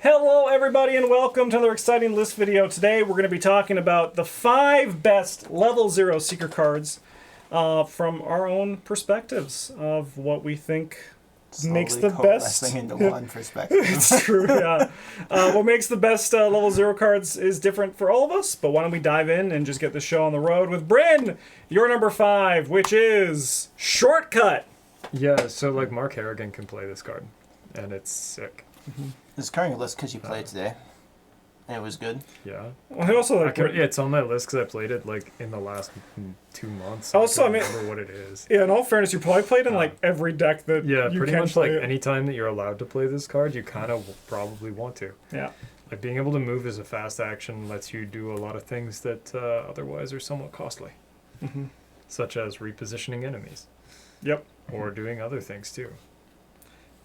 Hello everybody and welcome to another exciting list video. Today we're going to be talking about the 5 best level 0 Seeker cards from our own perspectives of what we think makes the best. Into one perspective. It's true, yeah. What makes the best level 0 cards is different for all of us, but why don't we dive in and just get the show on the road with Bryn, your number 5, which is Shortcut. Yeah, so like Mark Harrigan can play this card, and it's sick. Mm-hmm. This card on your list because you played today, and it was good. Yeah. Well, I also like it's on my list because I played it like in the last 2 months. Also, I remember what it is. Yeah, in all fairness, you probably played in like every deck that you pretty can much play like it. any time that you're allowed to play this card, you kind of probably want to. Yeah. Like being able to move as a fast action lets you do a lot of things that otherwise are somewhat costly, such as repositioning enemies. Yep. Or doing other things too.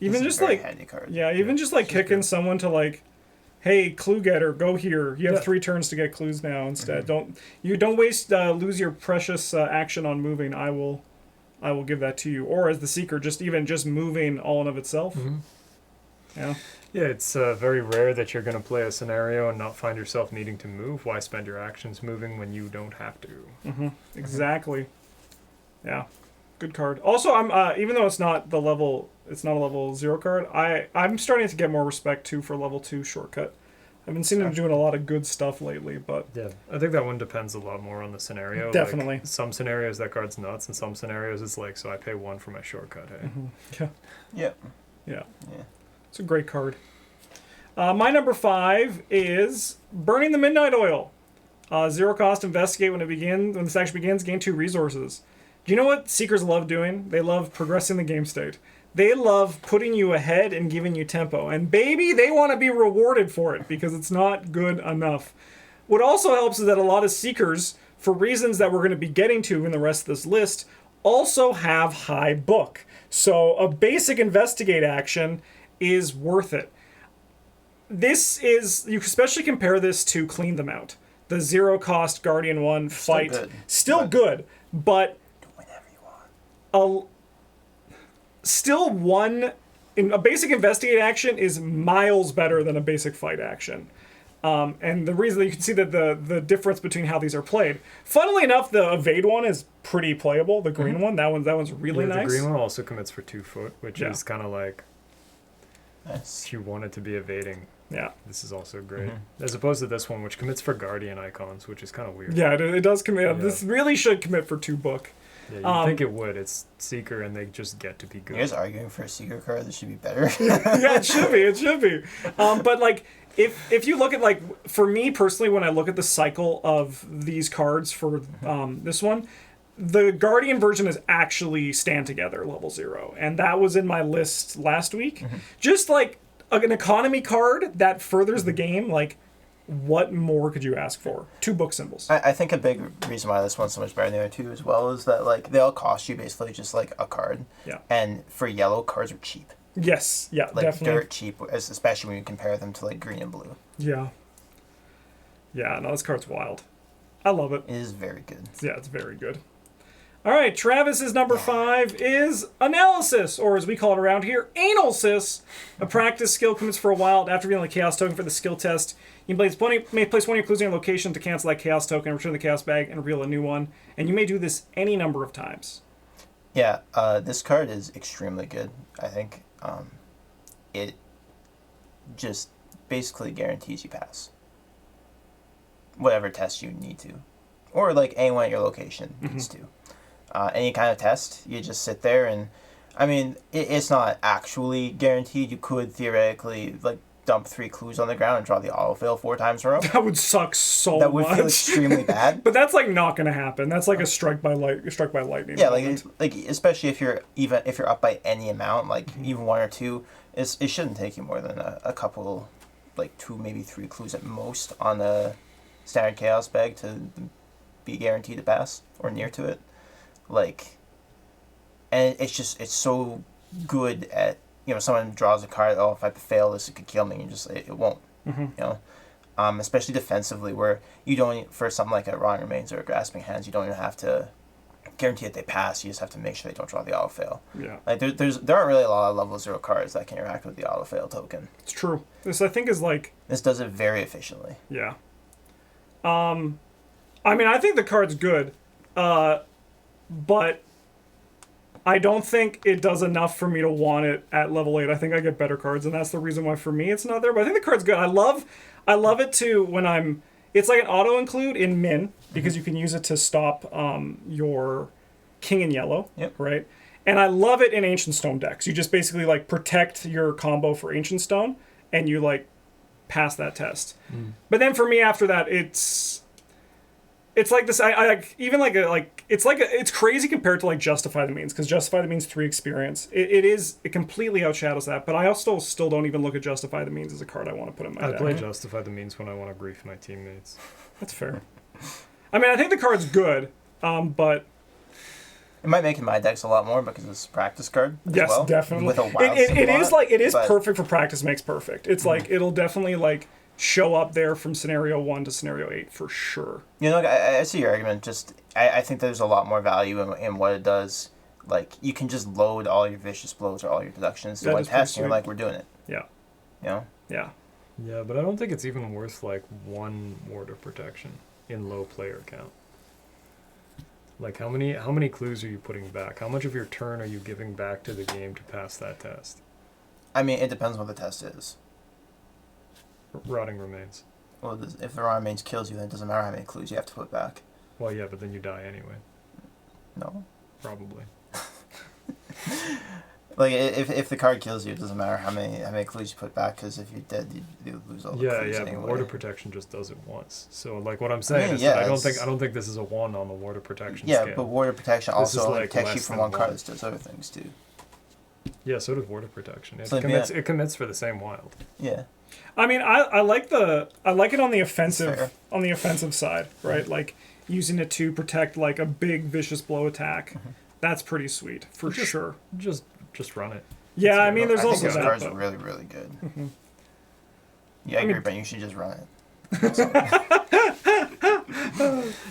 Even just like even just like kicking someone to like, hey, clue getter, go here. You have 3 turns to get clues now. Instead, don't waste lose your precious action on moving. I will give that to you. Or as the seeker, just moving all in of itself. Yeah. Yeah, it's very rare that you're going to play a scenario and not find yourself needing to move. Why spend your actions moving when you don't have to? Exactly. Yeah. Good card. Also, I'm even though it's not a level 0 card, I'm starting to get more respect too for level 2 Shortcut. I've been seeing him doing a lot of good stuff lately, but yeah, I think that one depends a lot more on the scenario. Definitely. Like, some scenarios that card's nuts, and some scenarios it's like, so I pay 1 for my Shortcut. Hey. Yeah. It's a great card. My number 5 is Burning the Midnight Oil. 0 cost. Investigate when this action begins. Gain 2 resources. Do you know what Seekers love doing? They love progressing the game state. They love putting you ahead and giving you tempo. And baby, they want to be rewarded for it because it's not good enough. What also helps is that a lot of Seekers, for reasons that we're going to be getting to in the rest of this list, also have high book. So a basic investigate action is worth it. This is, you especially compare this to Clean Them Out. The 0 cost Guardian 1 fight. Still good, but still a basic investigate action is miles better than a basic fight action. And the reason that you can see that the difference between how these are played. Funnily enough, the evade one is pretty playable. The green one, that one's really nice. The green one also commits for 2 foot, which is kind of like if you wanted to be evading. Yeah, this is also great. As opposed to this one, which commits for Guardian icons, which is kind of weird. Yeah, it does commit. Yeah. This really should commit for 2 book. Yeah, you'd think it would. It's Seeker, and they just get to be good. You guys arguing for a Seeker card that should be better? Yeah, it should be. But like, if you look at like, for me personally, when I look at the cycle of these cards for this one, the Guardian version is actually Stand Together level 0, and that was in my list last week. Just like an economy card that furthers the game, like. What more could you ask for? 2 book symbols. I think a big reason why this one's so much better than the other 2 as well is that like they all cost you basically just like a card. Yeah. And for yellow, cards are cheap. Yes. Yeah. Like definitely. dirt cheap, especially when you compare them to like green and blue. Yeah. Yeah. No, this card's wild. I love it. It is very good. Yeah, it's very good. All right, Travis's number 5 is Analysis, or as we call it around here, Analis. A practice skill commits for a while. After revealing a Chaos token for the skill test, you may place one of your clues in your location to cancel that Chaos token, return the Chaos bag, and reveal a new one. And you may do this any number of times. Yeah, this card is extremely good, I think. It just basically guarantees you pass. Whatever test you need to. Or like anyone at your location needs to. Any kind of test, you just sit there and, I mean, it's not actually guaranteed. You could theoretically like dump 3 clues on the ground and draw the autofill 4 times in a row. That would suck so much. That would feel extremely bad. But that's like not going to happen. That's like a struck by lightning. Yeah, like especially if you're up by any amount, like even 1 or 2, it shouldn't take you more than a couple, like 2 maybe 3 clues at most on the standard chaos bag to be guaranteed to pass or near to it. Like, and it's so good at, someone draws a card, oh, if I fail this, it could kill me, and it won't, especially defensively, where you don't, for something like a Rotting Remains or a Grasping Hands, you don't even have to guarantee that they pass. You just have to make sure they don't draw the auto fail. Yeah. Like there aren't really a lot of level 0 cards that can interact with the auto fail token. It's true. This I think is like. This does it very efficiently. Yeah. I mean, I think the card's good, but I don't think it does enough for me to want it at level 8. I think I get better cards, and that's the reason why for me it's not there. But I think the card's good. I love it too when I'm. It's like an auto include in Min because you can use it to stop your king in yellow. Yep. Right. And I love it in Ancient Stone decks. You just basically like protect your combo for Ancient Stone, and you like pass that test. But then for me after that, it's like this. I like even like it's crazy compared to like Justify the Means because Justify the Means 3 experience. It completely outshadows that. But I also still don't even look at Justify the Means as a card I want to put in my I deck. play Justify the Means when I want to grief my teammates. That's fair. I mean, I think the card's good, but It might make in my decks a lot more because it's a practice card. As yes, well, definitely. With a wild it is but- perfect for practice. Makes perfect. It's like it'll definitely like show up there from scenario 1 to scenario 8 for sure. You know, I see your argument. Just I think there's a lot more value in what it does. Like you can just load all your vicious blows or all your deductions to That one is pretty test, and you're sweet. like, we're doing it. Yeah. You know. Yeah. Yeah, but I don't think it's even worth like 1 ward of protection in low player count. Like how many clues are you putting back? How much of your turn are you giving back to the game to pass that test? I mean, it depends what the test is. Rotting Remains. Well, if the rotting remains kills you, then it doesn't matter how many clues you have to put back. Well, yeah, but then you die anyway. No. Probably. Like if the card kills you, it doesn't matter how many clues you put back because if you're dead, you lose all the clues Yeah, anyway. but Ward of Protection just does it once. So like what I'm saying mean, is yeah, that it's- I don't think this is a 1 on the Ward of Protection Yeah, scale. but Ward of Protection This is also like protects you less from than one card one. that does other things too. Yeah, so does Ward of Protection. It So, it commits for the same wild. Yeah. I mean, I like it on the Fair. offensive side, right? Like using it to protect like a big vicious blow attack. That's pretty sweet for sure. Just run it. Yeah, I mean, there's I think also this that. card's But really, really good. Yeah, I mean- agree, but you should just run it.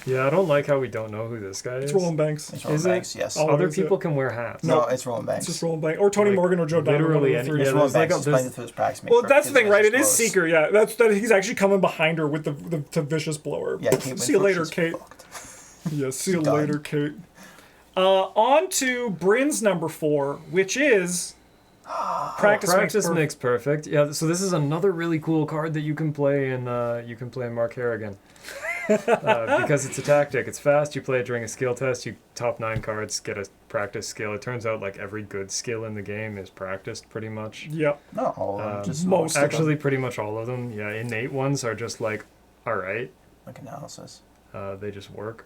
Yeah, I don't like how we don't know who this guy is. it's Roland Banks. It's Roland Is it? Banks, yes. Oh, Other is it? people can wear hats. No, it's Roland Banks. It's just Roland Banks or Tony Like, Morgan or Joe Diamond. literally one of the any- three. It's yeah, Roland there's like Banks a- is playing through his practice. Well, that's the thing, right? It is Close. Seeker, yeah. That he's actually coming behind her with the vicious blower. Yeah, Kate See you Winslet, later, she's Kate. fucked. Yeah, see you Done. later, Kate. On to Bryn's number 4, which is Practice Makes perfect. Yeah, so this is another really cool card that you can play in Mark Harrigan. Because it's a tactic. It's fast. You play it during a skill test. You top 9 cards, get a practice skill. It turns out like every good skill in the game is practiced pretty much. Yep. Not all of them, just most of them. Actually, pretty much all of them. Yeah, innate ones are just like, all right, like analysis. they just work.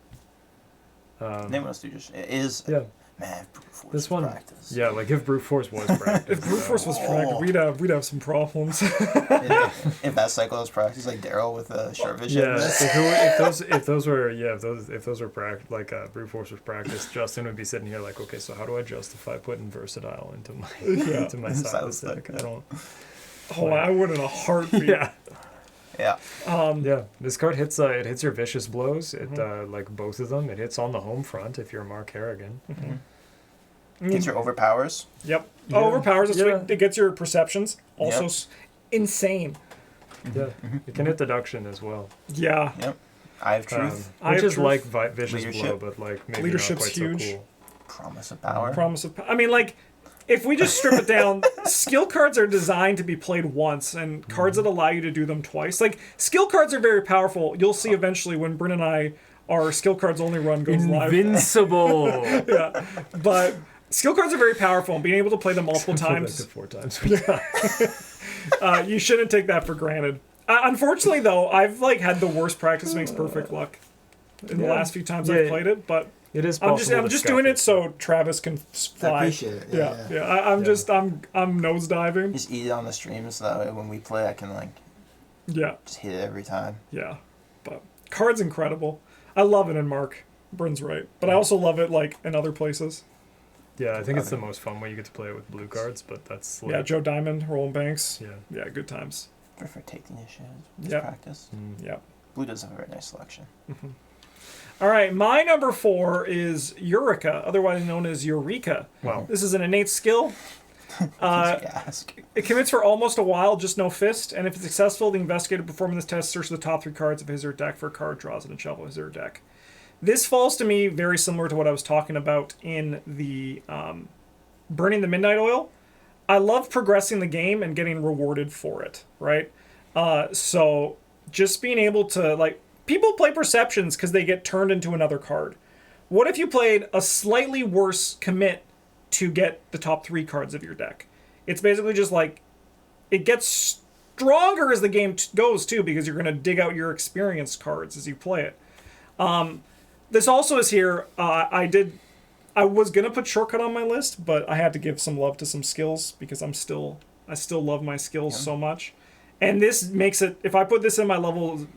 Name us do just it is. Yeah. Man, brute force This is one, practice. yeah, like if brute force was practiced. If Brute Force was practiced, we'd have some problems. if that cycle was practice, like Daryl with a short vision. Yeah, if those were brute force was practiced, Justin would be sitting here like, okay, so how do I justify putting versatile into my Yeah. into my Silas Silas deck? deck, I don't. Oh, I would in a heartbeat. Yeah, Yeah. yeah. This card hits it hits your vicious blows. It Mm-hmm. like both of them. It hits on the home front if you're Mark Harrigan. Gets your overpowers. Yep. Yeah. Oh, overpowers it. Yeah. It gets your perceptions. Also Yep. insane. Yeah, it can hit deduction as well. Yeah. Yep. Eye of truth. Eye Which of is truth. like vicious Leadership. blow, but like maybe Leadership's not quite huge. so cool. Promise of power. Promise of. I mean, like, if we just strip it down, skill cards are designed to be played once, and cards that allow you to do them twice. Like, skill cards are very powerful. You'll see eventually when Bryn and I, our skill cards only run goes live. Invincible. Yeah. But skill cards are very powerful, and being able to play them multiple times, 4 times. you shouldn't take that for granted. Unfortunately, though, I've like had the worst practice makes perfect luck in the Yeah. last few times Yeah. I've played it, but. It is. I'm just possible to doing it scuff so Travis can fly. I appreciate it. Yeah. I'm nosediving. Just eat it on the stream so that way when we play, I can like Yeah, just hit it every time. yeah. But card's incredible. I love it in Mark. Bryn's right, but I also love it like in other places. Yeah, I think it's the most fun way you get to play it with blue cards, but that's like, Yeah, Joe Diamond, Roland Banks. yeah. Yeah, good times. Prefer take the initiative. Just Yep. practice. Yeah. Blue does have a very nice selection. All right, my number 4 is Eureka, otherwise known as Eureka. Wow. This is an innate skill. Ask. It commits for almost a while, just no fist, and if it's successful, the investigator performing this test searches the top 3 cards of his or her deck for a card, draws it, and shuffles his or her deck. This falls to me very similar to what I was talking about in the Burning the Midnight Oil. I love progressing the game and getting rewarded for it, right? So just being able to, like, people play perceptions because they get turned into another card. What if you played a slightly worse commit to get the top 3 cards of your deck? It's basically just like, it gets stronger as the game goes too, because you're going to dig out your experience cards as you play it. This also is here. I was going to put shortcut on my list, but I had to give some love to some skills because I still love my skills so much. And this makes it, if I put this in my level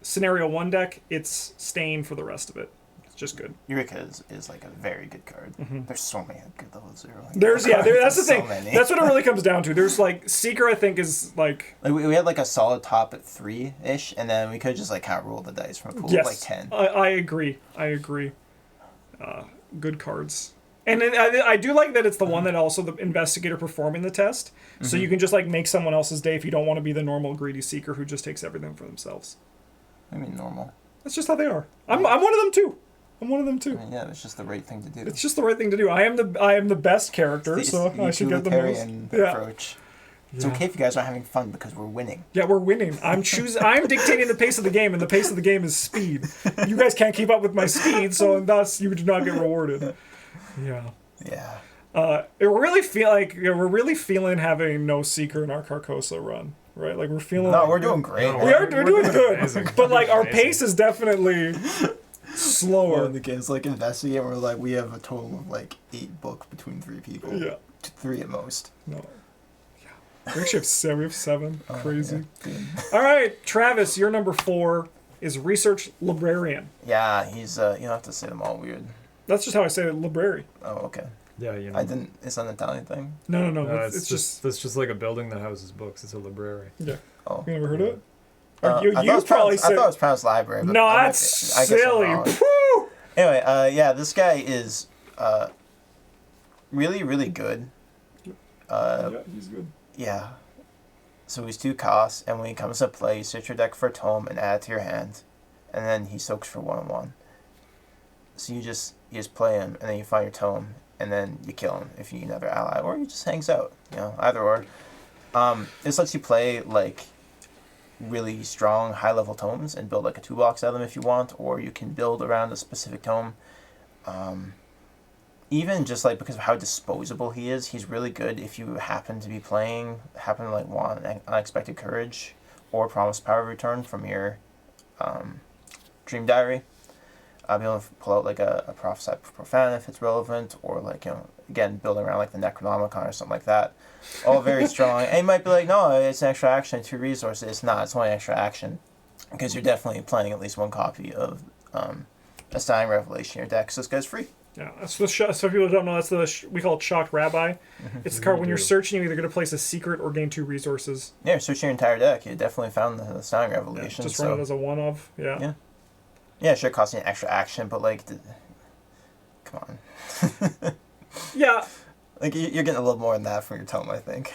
scenario 1 deck, it's staying for the rest of it. It's just good. Eureka is like a very good card. There's so many good level 0. That's the thing. Many. That's what it really comes down to. There's like Seeker, I think, is like we had like a solid top at 3-ish, and then we could just like kind of roll the dice from a pool of like 10. I agree. Good cards. And I do like that it's the one that also the investigator performing the test. So you can just like make someone else's day if you don't want to be the normal greedy Seeker who just takes everything for themselves. I mean, normal. That's just how they are. I'm one of them too. I mean, yeah, it's just the right thing to do. It's just the right thing to do. I am the best character, so I should get the most. Approach. It's okay if you guys aren't having fun because we're winning. Yeah, we're winning. I'm dictating the pace of the game, and the pace of the game is speed. You guys can't keep up with my speed, so thus you do not get rewarded. Yeah. Yeah. We're really feeling having no Seeker in our Carcosa run, right? Like we're feeling. No, like we're doing great. We're doing good, amazing. but like our Amazing. pace is definitely slower. Well, the game's like investigate. We're like we have a total of like 8 books between 3 people. Yeah. 3 at most. No. Yeah. We actually have 7. We have 7. Crazy. Yeah. All right, Travis, your number 4 is Research Librarian. Yeah, he's you don't have to say them all weird. That's just how I say it, Library. Oh, okay. Yeah, you know. I didn't. It's an Italian thing. No. It's just like a building that houses books. It's a library. Yeah. Oh. You never heard of it? I thought it was pronounced library. But No, I that's silly. silly. Woo! Anyway, yeah, this guy is really, really good. Yeah, he's good. Yeah. So he's 2 costs, and when he comes to play, you search your deck for a tome and add it to your hand, and then he soaks for 1/1. So you just play him, and then you find your tome, and then you kill him if you need another ally, or he just hangs out. Either or. This lets you play like really strong high-level tomes and build like a 2-box out of them if you want, or you can build around a specific tome. Even just like because of how disposable he is, he's really good if you happen to want an unexpected courage or promised power return from your dream diary. I'll be able to pull out like a prophesy profane if it's relevant, or like again building around like the Necronomicon or something like that. All very strong. And you might be like, no, it's an extra action, 2 resources. It's not. It's only extra action because you're definitely playing at least 1 copy of Astounding Revelation in your deck. So this guy's free. Yeah, that's the so people don't know, that's we call it Shocked Rabbi. It's the card when you're searching, you're either going to place a secret or gain 2 resources. Yeah, searching your entire deck. You definitely found the Astounding Revelation. Just run it as a one-of. Yeah. Yeah, sure, costing an extra action, but like, come on. Yeah. Like you're getting a little more than that from your tome, I think.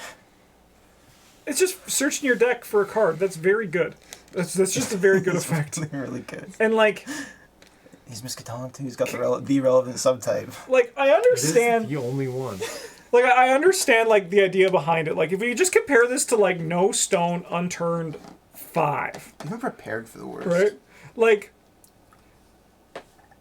It's just searching your deck for a card. That's very good. That's just a very good effect. Really good. And like, he's Miskatonic too. He's got the relevant subtype. Like I understand. It is the only one. Like I understand like the idea behind it. Like if you just compare this to like No Stone Unturned 5, You've been prepared for the worst, right? Like.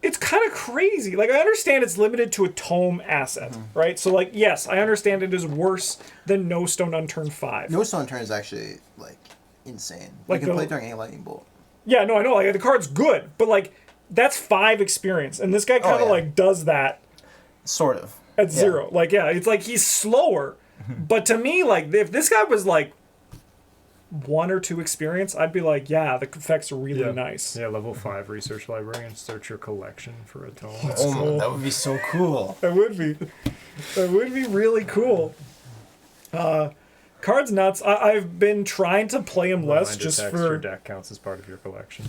It's kind of crazy. Like, I understand it's limited to a tome asset, right? So, like, yes, I understand it is worse than No Stone Unturned 5. No Stone Unturned is actually, like, insane. Like you can play during any lightning bolt. Yeah, no, I know. Like, the card's good, but, like, that's 5 experience. And this guy kind of, like, does that. Sort of. At 0. Like, yeah, it's like he's slower. But to me, like, if this guy was, like, 1 or 2 experience, I'd be like, yeah, the effects are really nice. Yeah, level 5 Research Librarian. Search your collection for a tome. Cool. That would be so cool. That would be. That would be really cool. Card's nuts. I've been trying to play him less Reminder just text, for. your deck counts as part of your collection.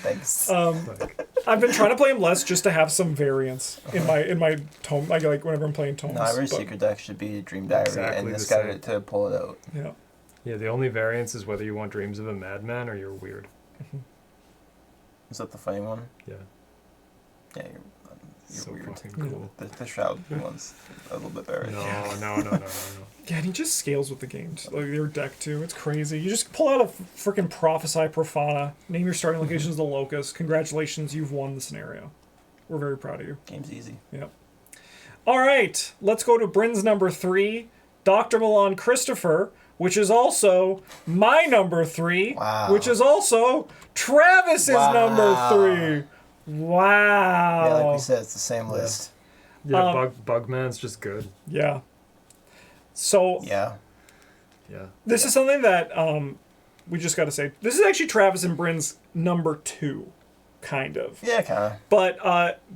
Thanks. Like, I've been trying to play him less just to have some variance in my tome. Like whenever I'm playing tomes. No, every but- secret deck should be Dream Diary, Exactly and the this guy same. to pull it out. Yeah. yeah, the only variance is whether you want Dreams of a Madman or you're weird. Is that the funny one? Yeah. Yeah, you're So weird. fucking cool. The Shroud one's a little bit better. No. Yeah, and he just scales with the game. Like your deck too. It's crazy. You just pull out a freaking Prophesy Profana. Name your starting locations the Locust. Congratulations, you've won the scenario. We're very proud of you. Game's easy. Yep. All right, let's go to Bryn's number 3, Dr. Milan Christopher, which is also my number 3, Wow. which is also Travis's Wow. number 3. Wow. Yeah, like we said, it's the same list. Yeah, Bugman's just good. Yeah. So Yeah. Yeah. this is something that we just got to say. This is actually Travis and Bryn's number 2, kind of. Yeah, kind of. But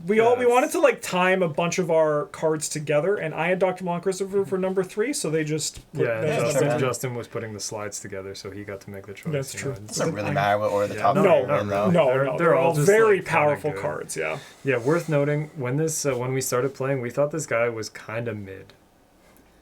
we wanted Yes. to like time a bunch of our cards together, and I had Dr. Milan Christopher for number 3, so they just put Yeah, that and that's number fair. Justin was putting the slides together, so he got to make the choice. That's you true. know, It it's- doesn't really matter what order the Yeah, top no, three no, are in, though. No, They're all just, very like, kinda powerful good. cards. Yeah. Yeah, worth noting when when we started playing, we thought this guy was kind of mid.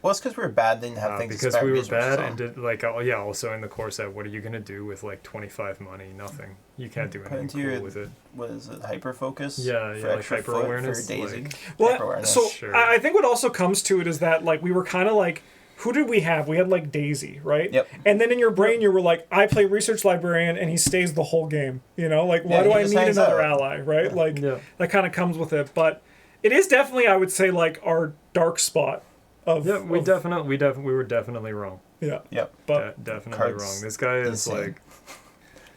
Well, it's because we were bad, didn't have things to Because spend we were resources bad on. and did like also in the core set, what are you gonna do with like 25 money? Nothing. You can't do Put anything into cool your- with it. What is it? Hyper focus? Yeah, For yeah, like extra hyper foot awareness, for Daisy. like- Hyper Well, awareness. so Sure. I think what also comes to it is that like we were kind of like, who did we have? We had like Daisy, right? Yep. And then in your brain you were like, I play Research Librarian and he stays the whole game. You know, like why Yeah, do he I just need hangs another out. ally, right? Like Yeah. that kind of comes with it, but it is definitely, I would say, like our dark spot of Yeah, we of- were definitely wrong. yeah. Yep. But Definitely Cards wrong. This guy is insane. like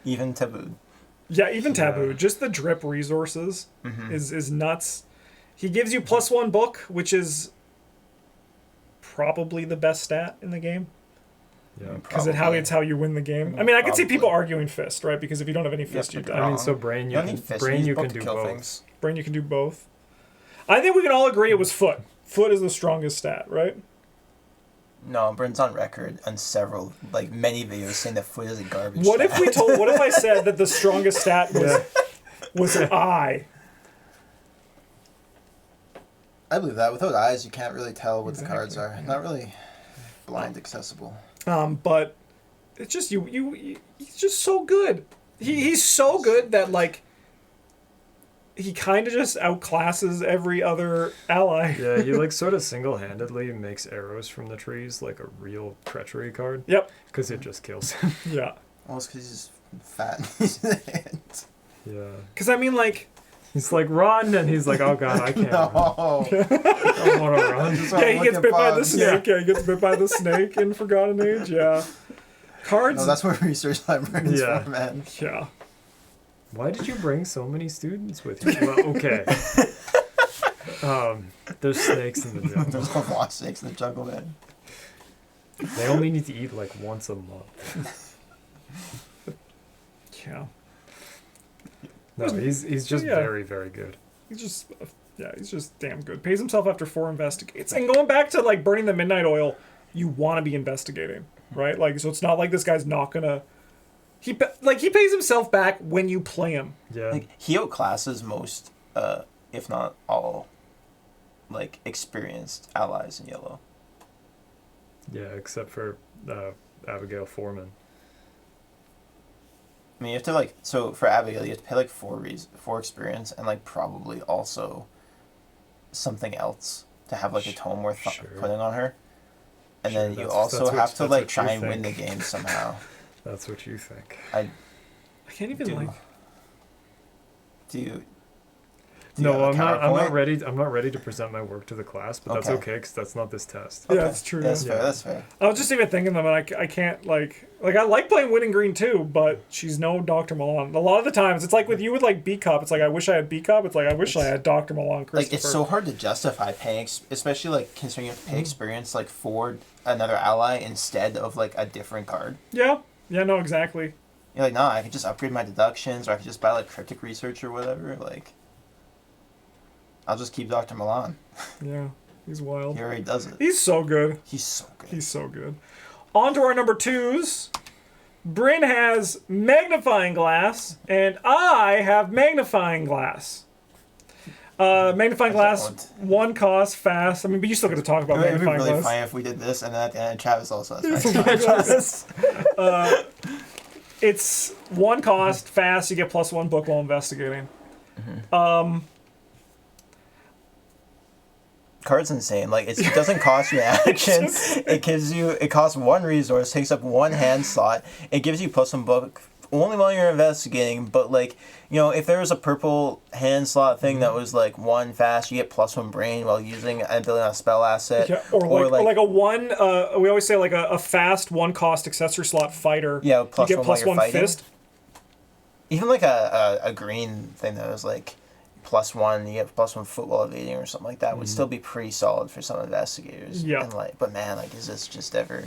Even tabooed. yeah, even Taboo, Yeah. just the drip resources Mm-hmm. is nuts. He gives you +1 book, which is probably the best stat in the game. yeah. Because it's how you win the game. I mean, I can see people arguing fist, right? Because if you don't have any fist, you but die. I mean, so brain You you don't can need fist. brain use you book can to do kill both. things. Brain, you can do both. I think we can all agree it was foot. Foot is the strongest stat, right? No, Bryn's on record on several, like many videos saying that foot is a garbage. What if stat. what if I said that the strongest stat was eye? I believe that. Without eyes, you can't really tell what the cards Exactly, are. Not really blind accessible. But it's just he's just so good. He's so good that like he kind of just outclasses every other ally. Yeah, he like sort of single-handedly makes arrows from the trees like a real treachery card. Yep. Because it just kills him. Yeah. Well, it's because he's fat. in his hands. Yeah. Because I mean, like, He's like, run! And he's like, oh god, I can't run. No. I don't want to run. Just yeah, he gets looking bit by the bugs. snake. Yeah, he gets bit by the snake in Forgotten Age. Yeah. Cards. No, that's what research librarians Yeah. for, man. Yeah. Why did you bring so many students with you? Well, okay. There's snakes in the jungle. There's no lost snakes in the jungle, man. They only need to eat like once a month. Yeah. No, he's just Yeah. very, very good. He's just damn good. Pays himself after 4 investigates. And going back to like burning the midnight oil, you want to be investigating, right? Like, so it's not like this guy's not gonna. He pays himself back when you play him. Yeah. Like he outclasses most, if not all, like experienced allies in yellow. Yeah, except for Abigail Foreman. I mean, you have to like for Abigail, you have to pay like 4 experience and like probably also something else to have like a tome worth Sure. putting on her. And Sure, then you that's also what- have to that's like what try you and win the think. game somehow. That's what you think. I can't even Do- like. Do you? No, have a I'm not counterpoint? ready. I'm not ready to present my work to the class, but that's Okay. okay because that's not this test. Yeah, that's true. That's yeah. fair. That's fair. I was just even thinking them, and I can't like I like playing Winning Green too, but she's no Dr. Milan. A lot of the times, it's like with you with like B Cup. It's like I wish I had B Cup. It's like I wish I had Dr. Milan Christopher. Like it's so hard to justify paying, especially like considering you have to pay experience like for another ally instead of like a different card. Yeah. Yeah. No. Exactly. You're like, no, I could just upgrade my deductions, or I could just buy like cryptic research or whatever. Like, I'll just keep Dr. Milan. Yeah. He's wild. He already does it. He's so good. He's so good. He's so good. On to our number 2s. Bryn has Magnifying Glass, and I have Magnifying Glass. Magnifying Glass, 1 cost, fast. I mean, but you still get to talk about It would be Magnifying really Glass. funny if we did this, and then at the end, Travis also has Magnifying Glass. It's 1 cost, fast. You get +1 book while investigating. Card's insane. Like, it doesn't cost you an action. It costs 1 resource, takes up 1 hand slot. It gives you +1 book only while you're investigating. But, like, you know, if there was a purple hand slot thing that was like 1 fast, you get +1 brain while using an ability on a spell asset. Yeah, or like a 1. We always say like a fast 1 cost accessory slot fighter. Yeah, you get +1 while you're +1 fighting. fist. Even like a green thing that was like +1, you get +1 football evading or something like that would still be pretty solid for some investigators. Yeah. And like, but man, like, is this just ever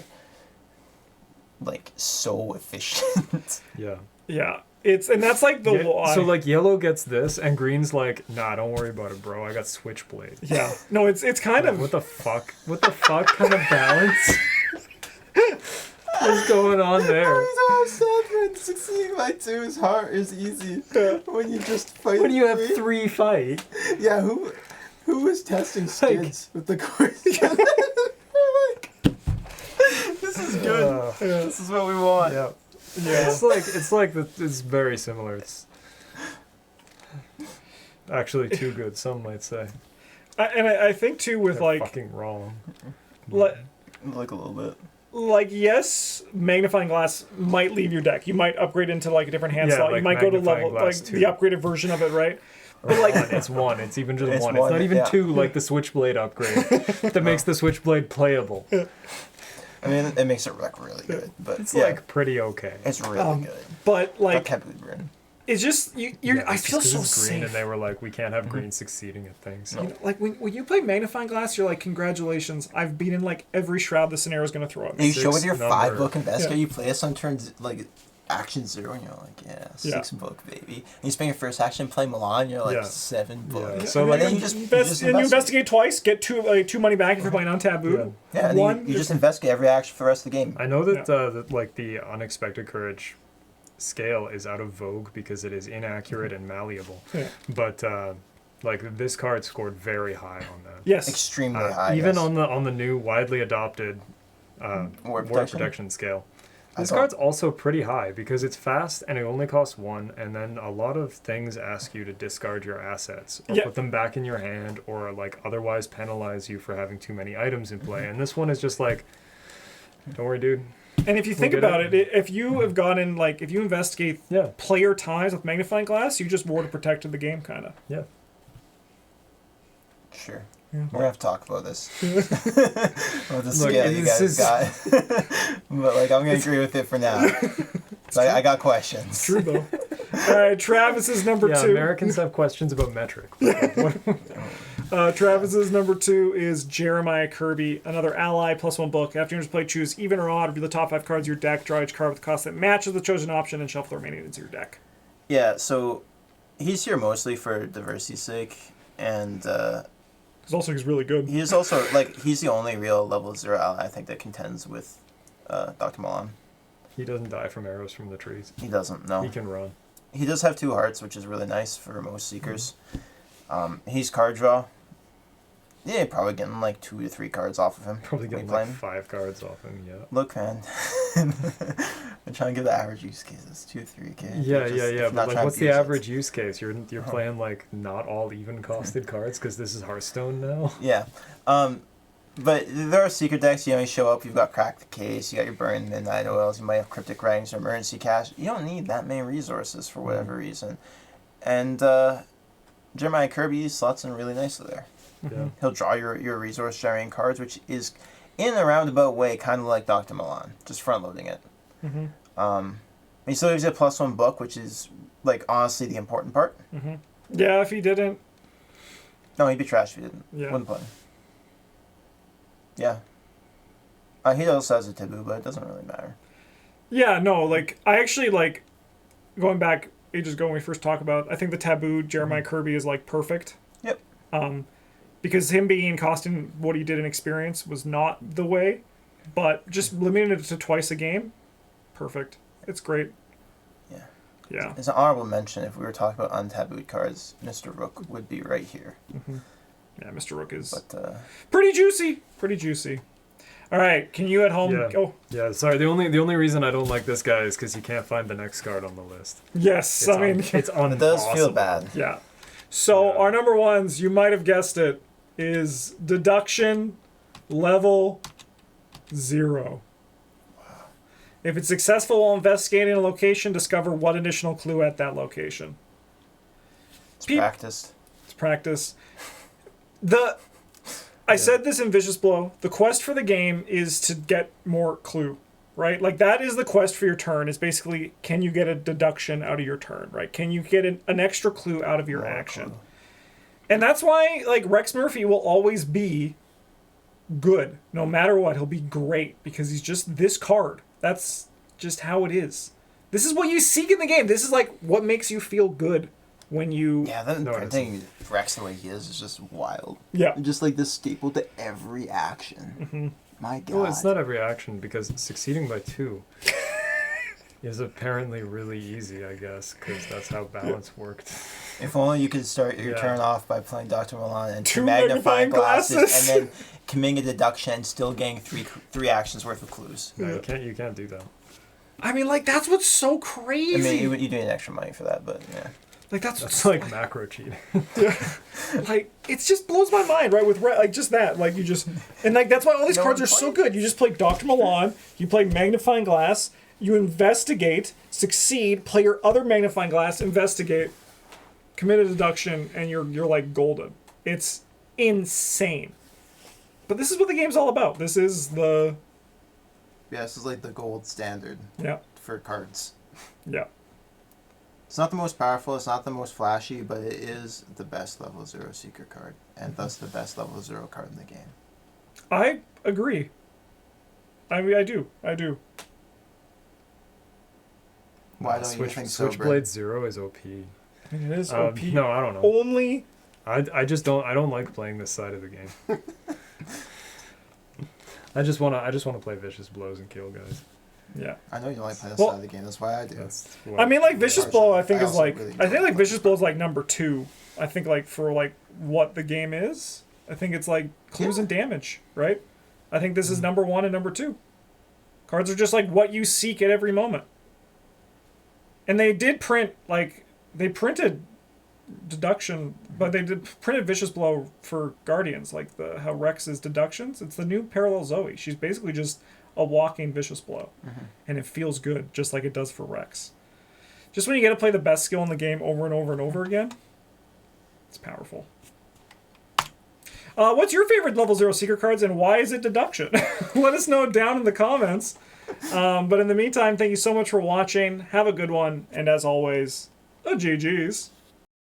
like so efficient? Yeah. Yeah. And that's like the why. So like yellow gets this and green's like, nah, don't worry about it, bro. I got switchblade. Yeah. No, it's kind of What the fuck? What the fuck kind of balance is going on there? Succeeding by 2 is hard, is easy. When you just fight. When you have 3 fight. Yeah, who was testing skids with the course? Like, this is good. This is what we want. Yeah. yeah. It's very similar. It's actually too good, some might say. I think too with They're like fucking wrong. like Like a little bit. yes, Magnifying Glass might leave your deck. You might upgrade into like a different hand Yeah, slot. like You might go to Magnifying level Glass like 2. the upgraded version of it, right? But like It's 1. It's even just It's 1. one, It's not even yeah. 2 like the switchblade upgrade that makes the switchblade playable. I mean, it makes it like really good, but It's yeah, like pretty okay. it's really good. but like Taboo Bryn. it's just you're Yeah, I it's feel just 'cause so it's green, safe. and they were like, we can't have green succeeding at things. You know, like when you play Magnifying Glass, you're like, congratulations, I've beaten like every shroud the scenario is going to throw at And me. you show with your 6 5 number. book investigator, Yeah. you play this on turns like action 0, and you're like, yeah, 6 book, baby. And you spend your first action play Milan, you're like Yeah. 7 book. Yeah. So So, and like, then you just investigate. investigate twice, get 2 money back if you're playing on Taboo. Yeah, and One, you just investigate every action for the rest of the game. I know that like the unexpected courage scale is out of vogue because it is inaccurate and malleable. Yeah. But like this card scored very high on that. Yes. Extremely high. Even yes. on the new widely adopted Ward War protection? protection scale. I This thought- card's also pretty high because it's fast and it only costs 1, and then a lot of things ask you to discard your assets or Yeah. put them back in your hand or like otherwise penalize you for having too many items in play. And this one is just like, don't worry, dude. And if you think get about it. it, if you have gotten like if you investigate Yeah. player ties with Magnifying Glass, you just ward protected the game kind of. Yeah. Sure. Yeah. We're gonna have to talk about this. About the Look, scale you this guys is- got. But like, I'm gonna agree with it for now. So I got questions. True though. All right, Travis's number Yeah, 2. Americans have questions about metric. Travis's number 2 is Jeremiah Kirby, another ally, +1 book. After you play, choose even or odd, review the top 5 cards of your deck, draw each card with a cost that matches the chosen option, and shuffle the remaining into your deck. Yeah. So he's here mostly for diversity's sake, and He's really good. he's also like he's the only real level 0 ally I think that contends with Dr. Milan. He doesn't die from arrows from the trees. He doesn't. No. He can run. He does have 2 hearts, which is really nice for most seekers. He's card draw. Yeah, probably getting like 2 to 3 cards off of him. Probably when getting you play like him. 5 cards off him, yeah. Look, man. I'm trying to give the average use cases 2 to 3. Okay? Yeah. But like, what's the average? average use case? You're playing like not all even costed cards because this is Hearthstone now. Yeah. But there are secret decks, you show up, you've got Crack the Case, you got your Burn Midnight Oils, you might have Cryptic Writings or Emergency Cash. You don't need that many resources for whatever reason. And Jeremiah Kirby slots in really nicely there. Yeah. He'll draw your resource generating cards, which is in a roundabout way kind of like Dr. Milan, just front loading it. He still gives you a +1 book, which is like honestly the important part. Yeah, if he didn't. No, he'd be trash if he didn't. Yeah. Wouldn't play. Yeah. He also has a taboo, but it doesn't really matter. Yeah, no, like, I actually, like, going back ages ago when we first talked about, I think the Taboo Jeremiah Kirby is, like, perfect. Yep. because him being costing what he did in experience was not the way, but just limiting it to twice a game, perfect. It's great. Yeah. Yeah. As an honorable mention, if we were talking about untabooed cards, Mr. Rook would be right here. Yeah, Mr. Rook is But pretty juicy. Pretty juicy. All right, can you at home Yeah. go? Yeah, sorry. The only reason I don't like this guy is because you can't find the next card on the list. Yes, It's I mean, it's it does feel bad. yeah. So Yeah. our number ones, you might have guessed it, is Deduction level 0. If it's successful while investigating a location, discover one additional clue at that location. It's Peep. practiced. It's practice. I said this in Vicious Blow. The quest for the game is to get more clue, right? Like, that is the quest for your turn. Is basically, can you get a deduction out of your turn, right? Can you get an extra clue out of your More action? clue. And that's why, like, Rex Murphy will always be good. No matter what, he'll be great because he's just this card. That's just how it is. This is what you seek in the game. This is, like, what makes you feel good when you... Yeah, then No, printing Rex the way he is just wild. Yeah. Just like this staple to every action. My God. Well, it's not every action because succeeding by 2 is apparently really easy, I guess, because that's how balance worked. If only you could start your Yeah. turn off by playing Dr. Milan and 2 magnifying magnifying glasses, glasses. and then committing a deduction and still getting three actions worth of clues. No, you can't do that. I mean, like, that's what's so crazy. I mean, you do need extra money for that, but yeah. like, that's That's like macro cheating. like, it just blows my mind, right? With like just that, like, you just, and like that's why all these No cards one are so plays. good. You just play Dr. Milan, you play Magnifying Glass, you investigate, succeed, play your other Magnifying Glass, investigate, commit a deduction, and you're like golden. It's insane. But this is what the game's all about. This is the Yeah, this is like the gold standard yeah for cards. yeah. It's not the most powerful, it's not the most flashy, but it is the best level 0 secret card, and thus the best level 0 card in the game. I agree. I mean, I do. Why don't you think so, Brett? Switchblade 0 is OP. It is OP. No, I don't know. Only I just don't like playing this side of the game. I just wanna play vicious blows and kill guys. yeah. I know you don't like playing this Well- side of the game, that's why I do. That's what, I mean, like, Vicious Blow, I think I is also like, really I think enjoy like it. Vicious Blow is like number 2. I think like for like what the game is, I think it's like clues Yeah. and damage, right? I think this is number 1 and number 2. Cards are just like what you seek at every moment. And they did print they printed Deduction, but they printed Vicious Blow for Guardians, like how Rex is Deductions. It's the new Parallel Zoe. She's basically just a walking Vicious Blow, and it feels good, just like it does for Rex. Just when you get to play the best skill in the game over and over and over again, it's powerful. What's your favorite level 0 secret cards, and why is it Deduction? Let us know down in the comments. But in the meantime, thank you so much for watching. Have a good one, and as always, GG's.